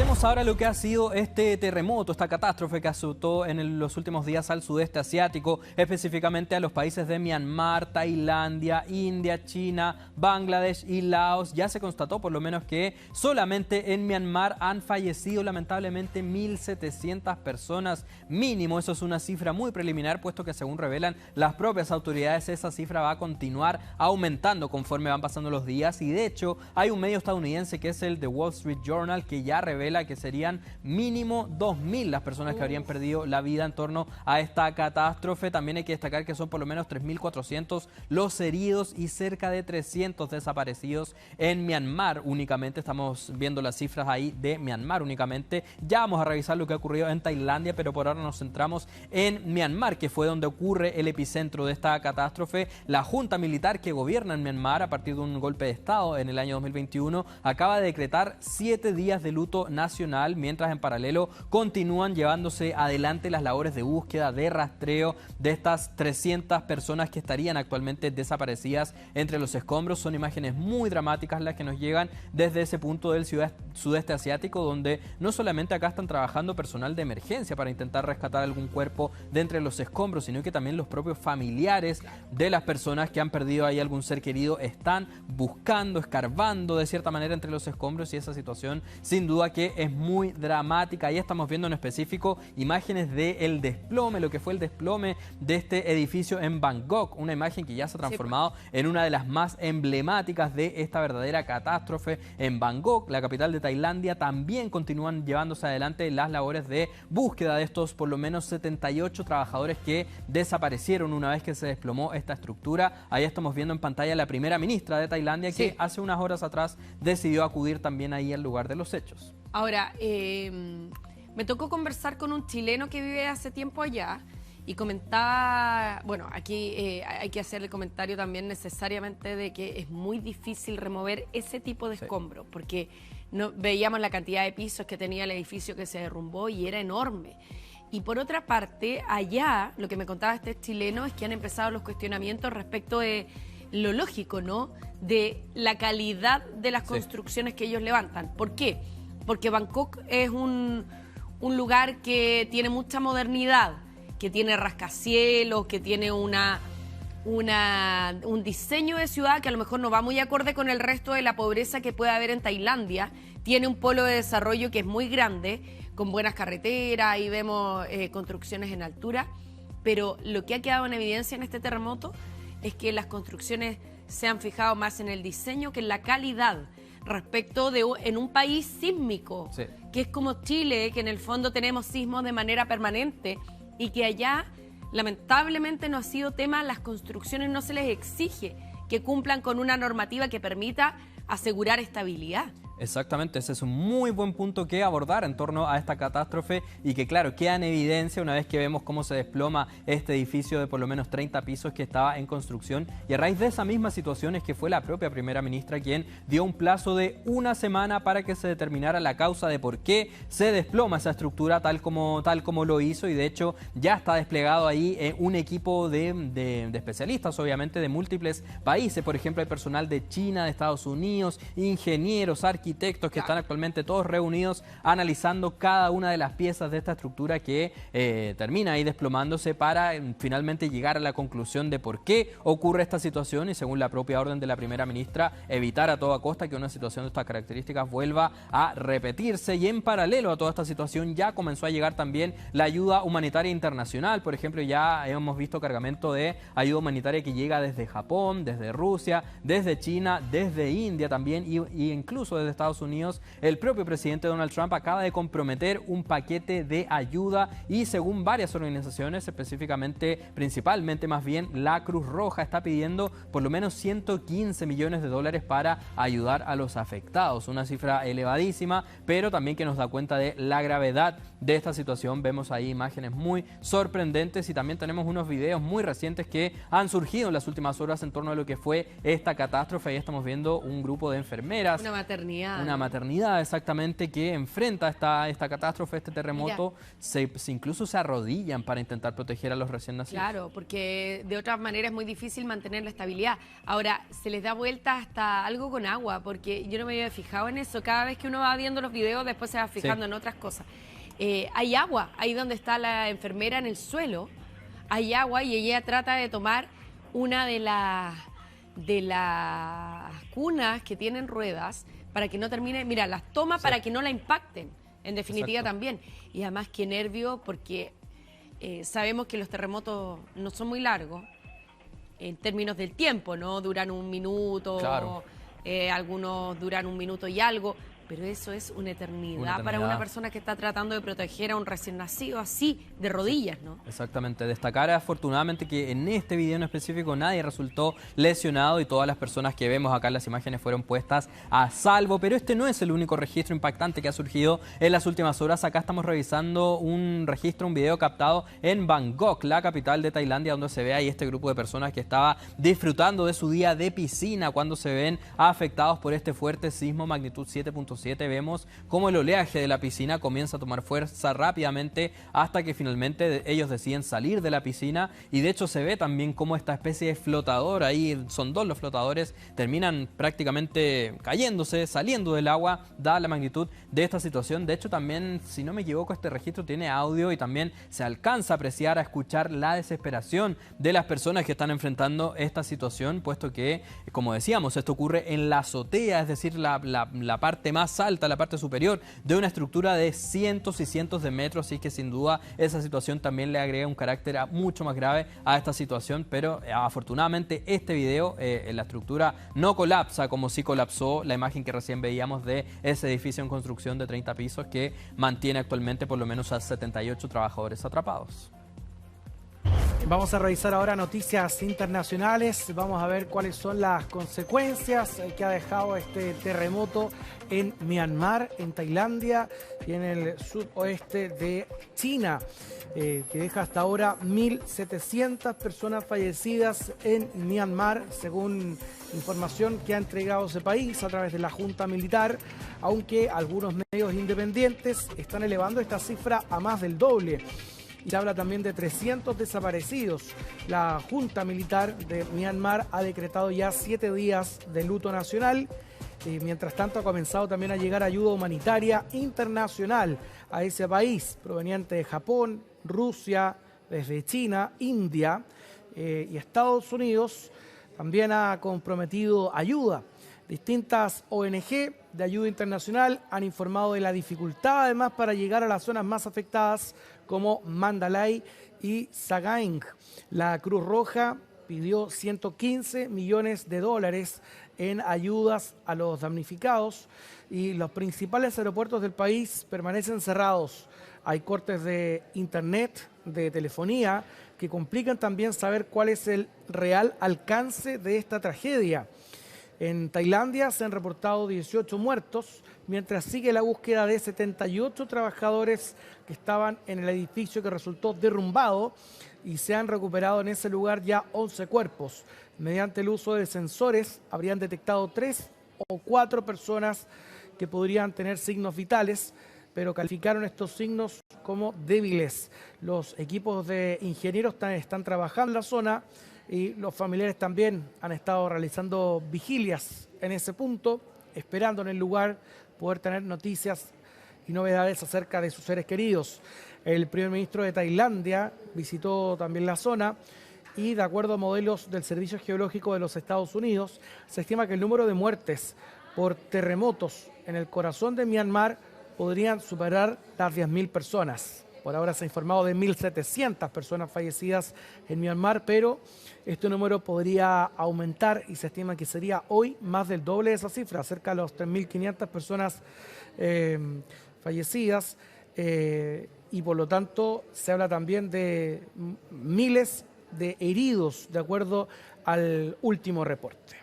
Revisemos ahora lo que ha sido este terremoto, esta catástrofe que azotó en los últimos días al sudeste asiático, específicamente a los países de Myanmar, Tailandia, India, China, Bangladesh y Laos. Ya se constató por lo menos que solamente en Myanmar han fallecido lamentablemente 1.700 personas mínimo. Eso es una cifra muy preliminar, puesto que según revelan las propias autoridades, esa cifra va a continuar aumentando conforme van pasando los días. Y de hecho hay un medio estadounidense que es el The Wall Street Journal que ya revela que serían mínimo 2.000 las personas que habrían perdido la vida en torno a esta catástrofe. También hay que destacar que son por lo menos 3.400 los heridos y cerca de 300 desaparecidos en Myanmar únicamente. Estamos viendo las cifras ahí de Myanmar únicamente. Ya vamos a revisar lo que ha ocurrido en Tailandia, pero por ahora nos centramos en Myanmar, que fue donde ocurre el epicentro de esta catástrofe. La junta militar que gobierna en Myanmar a partir de un golpe de Estado en el año 2021 acaba de decretar 7 días de luto nacional, mientras en paralelo continúan llevándose adelante las labores de búsqueda, de rastreo de estas 300 personas que estarían actualmente desaparecidas entre los escombros. Son imágenes muy dramáticas las que nos llegan desde ese punto del sudeste asiático, donde no solamente acá están trabajando personal de emergencia para intentar rescatar algún cuerpo de entre los escombros, sino que también los propios familiares de las personas que han perdido ahí algún ser querido están buscando, escarbando de cierta manera entre los escombros, y esa situación sin duda que es muy dramática. Ahí estamos viendo en específico imágenes del desplome, lo que fue el desplome de este edificio en Bangkok, una imagen que ya se ha transformado en una de las más emblemáticas de esta verdadera catástrofe. En Bangkok, la capital de Tailandia, también continúan llevándose adelante las labores de búsqueda de estos por lo menos 78 trabajadores que desaparecieron una vez que se desplomó esta estructura. Ahí estamos viendo en pantalla la primera ministra de Tailandia que hace unas horas atrás decidió acudir también ahí al lugar de los hechos. Ahora, me tocó conversar con un chileno que vive hace tiempo allá y comentaba, bueno, aquí hay que hacer el comentario también necesariamente de que es muy difícil remover ese tipo de escombros, porque no, veíamos la cantidad de pisos que tenía el edificio que se derrumbó y era enorme. Y por otra parte, allá, lo que me contaba este chileno es que han empezado los cuestionamientos respecto de lo lógico, ¿no?, de la calidad de las construcciones que ellos levantan. ¿Por qué? Porque Bangkok es un lugar que tiene mucha modernidad, que tiene rascacielos, que tiene un diseño de ciudad que a lo mejor no va muy acorde con el resto de la pobreza que puede haber en Tailandia. Tiene un polo de desarrollo que es muy grande, con buenas carreteras, y vemos construcciones en altura. Pero lo que ha quedado en evidencia en este terremoto es que las construcciones se han fijado más en el diseño que en la calidad, respecto de en un país sísmico, que es como Chile, que en el fondo tenemos sismos de manera permanente y que allá lamentablemente no ha sido tema, las construcciones no se les exige que cumplan con una normativa que permita asegurar estabilidad. Exactamente, ese es un muy buen punto que abordar en torno a esta catástrofe y que, claro, queda en evidencia una vez que vemos cómo se desploma este edificio de por lo menos 30 pisos que estaba en construcción. Y a raíz de esa misma situación es que fue la propia primera ministra quien dio un plazo de una semana para que se determinara la causa de por qué se desploma esa estructura tal como lo hizo. Y de hecho ya está desplegado ahí un equipo de especialistas, obviamente, de múltiples países. Por ejemplo, hay personal de China, de Estados Unidos, ingenieros, arquitectos que están actualmente todos reunidos analizando cada una de las piezas de esta estructura que termina ahí desplomándose para finalmente llegar a la conclusión de por qué ocurre esta situación y, según la propia orden de la primera ministra, evitar a toda costa que una situación de estas características vuelva a repetirse. Y en paralelo a toda esta situación ya comenzó a llegar también la ayuda humanitaria internacional. Por ejemplo, ya hemos visto cargamento de ayuda humanitaria que llega desde Japón, desde Rusia, desde China, desde India también y incluso desde Estados Unidos. El propio presidente Donald Trump acaba de comprometer un paquete de ayuda y, según varias organizaciones, principalmente más bien la Cruz Roja, está pidiendo por lo menos 115 millones de dólares para ayudar a los afectados. Una cifra elevadísima, pero también que nos da cuenta de la gravedad de esta situación. Vemos ahí imágenes muy sorprendentes y también tenemos unos videos muy recientes que han surgido en las últimas horas en torno a lo que fue esta catástrofe. Ahí estamos viendo un grupo de enfermeras. Una maternidad maternidad. Una maternidad exactamente que enfrenta esta catástrofe, este terremoto, incluso se arrodillan para intentar proteger a los recién nacidos. Claro, porque de otra manera es muy difícil mantener la estabilidad. Ahora, se les da vuelta hasta algo con agua, porque yo no me había fijado en eso. Cada vez que uno va viendo los videos, después se va fijando en otras cosas. Hay agua, ahí donde está la enfermera en el suelo, hay agua y ella trata de tomar una de las cunas que tienen ruedas para que no termine, mira, las toma para que no la impacten, en definitiva también. Y además qué nervio, porque sabemos que los terremotos no son muy largos en términos del tiempo, ¿no? Duran un minuto, algunos duran un minuto y algo, pero eso es una eternidad para una persona que está tratando de proteger a un recién nacido así, de rodillas, ¿no? Exactamente. Destacar afortunadamente que en este video en específico nadie resultó lesionado y todas las personas que vemos acá en las imágenes fueron puestas a salvo, pero este no es el único registro impactante que ha surgido en las últimas horas. Acá estamos revisando un video captado en Bangkok, la capital de Tailandia, donde se ve ahí este grupo de personas que estaba disfrutando de su día de piscina cuando se ven afectados por este fuerte sismo magnitud 7.7. Vemos cómo el oleaje de la piscina comienza a tomar fuerza rápidamente hasta que finalmente ellos deciden salir de la piscina, y de hecho se ve también cómo esta especie de flotador, ahí son dos los flotadores, terminan prácticamente cayéndose, saliendo del agua, dada la magnitud de esta situación. De hecho también, si no me equivoco, este registro tiene audio y también se alcanza a apreciar, a escuchar la desesperación de las personas que están enfrentando esta situación, puesto que, como decíamos, esto ocurre en la azotea, es decir, la parte más alta, la parte superior de una estructura de cientos y cientos de metros, así que sin duda esa situación también le agrega un carácter mucho más grave a esta situación, pero afortunadamente este video, la estructura no colapsa como sí colapsó la imagen que recién veíamos de ese edificio en construcción de 30 pisos que mantiene actualmente por lo menos a 78 trabajadores atrapados. Vamos a revisar ahora noticias internacionales, vamos a ver cuáles son las consecuencias que ha dejado este terremoto en Myanmar, en Tailandia y en el sudoeste de China, que deja hasta ahora 1.700 personas fallecidas en Myanmar, según información que ha entregado ese país a través de la Junta Militar, aunque algunos medios independientes están elevando esta cifra a más del doble. Y se habla también de 300 desaparecidos. La Junta Militar de Myanmar ha decretado ya 7 días de luto nacional. Mientras tanto, ha comenzado también a llegar ayuda humanitaria internacional a ese país, proveniente de Japón, Rusia, desde China, India y Estados Unidos. También ha comprometido ayuda. Distintas ONG de ayuda internacional han informado de la dificultad además para llegar a las zonas más afectadas como Mandalay y Sagaing. La Cruz Roja pidió 115 millones de dólares en ayudas a los damnificados y los principales aeropuertos del país permanecen cerrados. Hay cortes de internet, de telefonía, que complican también saber cuál es el real alcance de esta tragedia. En Tailandia se han reportado 18 muertos, mientras sigue la búsqueda de 78 trabajadores que estaban en el edificio que resultó derrumbado, y se han recuperado en ese lugar ya 11 cuerpos. Mediante el uso de sensores habrían detectado 3 o 4 personas que podrían tener signos vitales, pero calificaron estos signos como débiles. Los equipos de ingenieros están trabajando en la zona y los familiares también han estado realizando vigilias en ese punto, esperando en el lugar poder tener noticias y novedades acerca de sus seres queridos. El primer ministro de Tailandia visitó también la zona y, de acuerdo a modelos del Servicio Geológico de los Estados Unidos, se estima que el número de muertes por terremotos en el corazón de Myanmar podrían superar las 10.000 personas. Por ahora se ha informado de 1.700 personas fallecidas en Myanmar, pero este número podría aumentar y se estima que sería hoy más del doble de esa cifra, cerca de los 3.500 personas fallecidas, y por lo tanto se habla también de miles de heridos, de acuerdo al último reporte.